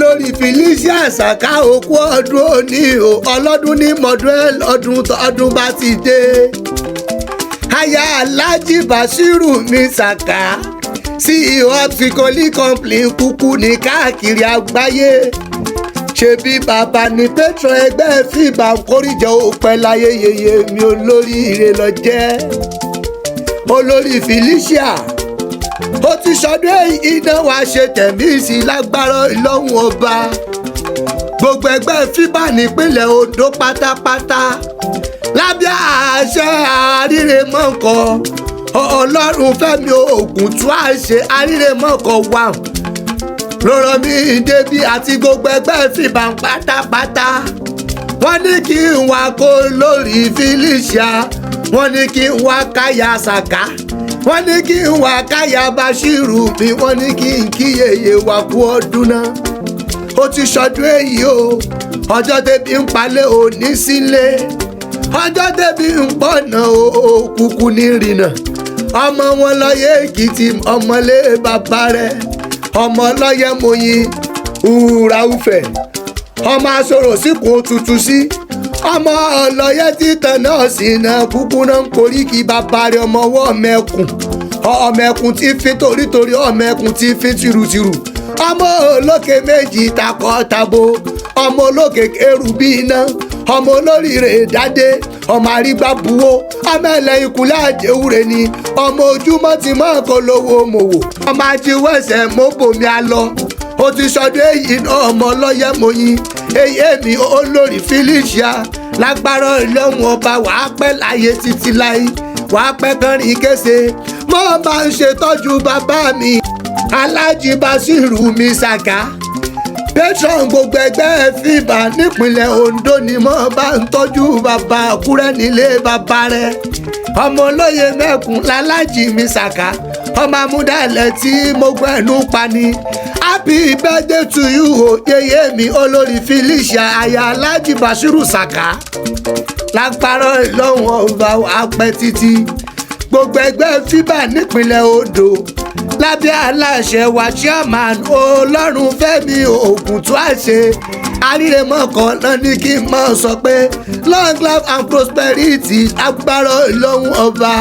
olórí Felicia Saka òkú ọdún òní o ọlọ́dún ní mọ̀dúrẹ́ ọdún bá ti dé. aya Alhaji Bashiru mi Saka CEO Psychology Company kúkú ní káàkiri àgbáyé. ṣebí bàbá ní patron ẹgbẹ́ fìbà kórìjọ òpẹ́ láyé yeye mi olórí ire lọ jẹ́. olórí Felicia ó ti ṣọdún iná wa ṣe tẹ̀mí sí lágbára ìlọ́hùn ọba. gbogbo ẹgbẹ́ fìbà nípínlẹ̀ Ondo pátápátá lábẹ́ àṣẹ àríremọ́kọ ọlọ́run fẹ́mi oògùn tún àṣẹ àríremọ́kọ wà lọ́rọ̀ mi débi àti gbogbo ẹgbẹ́ fìbà pátápátá. wọ́n ní kí n wá kó lórí Felicia, wọ́n ní kí n wá káyà Saka, wọ́n ní kí n wá káyà Bashiru mi, wọ́n ní kí n kíyèyè wá kú ọdún náà. ó ti ṣọdún èyí o ọjọ́ tẹ́bí ń palẹ̀ òní sílé, ọjọ́ tẹ́bí ń pọ̀nà òkùnkù ní rìnà. ọmọ wọn lọ́yẹ̀ Ekiti ọmọlé bàbá rẹ̀, ọmọ lọ́yẹ̀ mọ̀yìn ùràùfẹ̀, ọmọ asọ̀rọ̀ síkùn òtútù sí, ọmọ ọlọ́yẹ̀ títàn náà sí náà kúkú náà ń korí kí bàbá rẹ̀ ọmọ ọwọ́ ọmẹkùn, ọmẹkùn tí fi torítorí ọmẹkùn tí fi tìrùtìrù, ọmọ olókè méjì takọ-tabo, ọmọ olókè kẹrù bí iná, ọmọ olóríire dádé, ọmọ àrígbá buwó, ọmọ ẹlẹ́yìn kúlẹ̀ àjẹwúre ni, ọmọ ojúmọ́ ti mọ́ kó lówó mòwò, ọmọ ajíwẹ̀sẹ̀ mọ́bòmí alọ. ó ti ṣọdún èyí náà ọmọ ọlọ́yẹ̀ mọ̀yìn èyí èmi olórí Felicia lágbára ìlọ́hùn ọba wàá pẹ́ láyé títí láyé, wàá pẹ́ kánrin kése. mo bá ń ṣètọ́jú bàbá mi Alhaji Bashiru mi Saka, patron gbogbo ẹgbẹ́ fìbà nípínlẹ̀ Ondo ni mo bá ń tọ́jú bàbá Àkúrẹ́ nílé bàbá rẹ̀. ọmọ olóyè mẹ́kùn l'Alhaji mi Saka, ọmọ amúdàlẹ̀ tí mo gbẹ́nu pani. happy birthday to you o yeye mi olórí Felicia aya Alhaji Bashiru Saka, lágbára ìlọ́hùn ọba apẹ́ títí. gbogbo ẹgbẹ́ fìbà nípínlẹ̀ Ondo lábẹ́ aláṣẹ wa chairman ọlọ́run fẹ́mi oògùn tó àṣẹ àríremọ́kọ náà ní kí n mọ̀ sọ pé long life and prosperity agbára ìlọ́hùn ọba.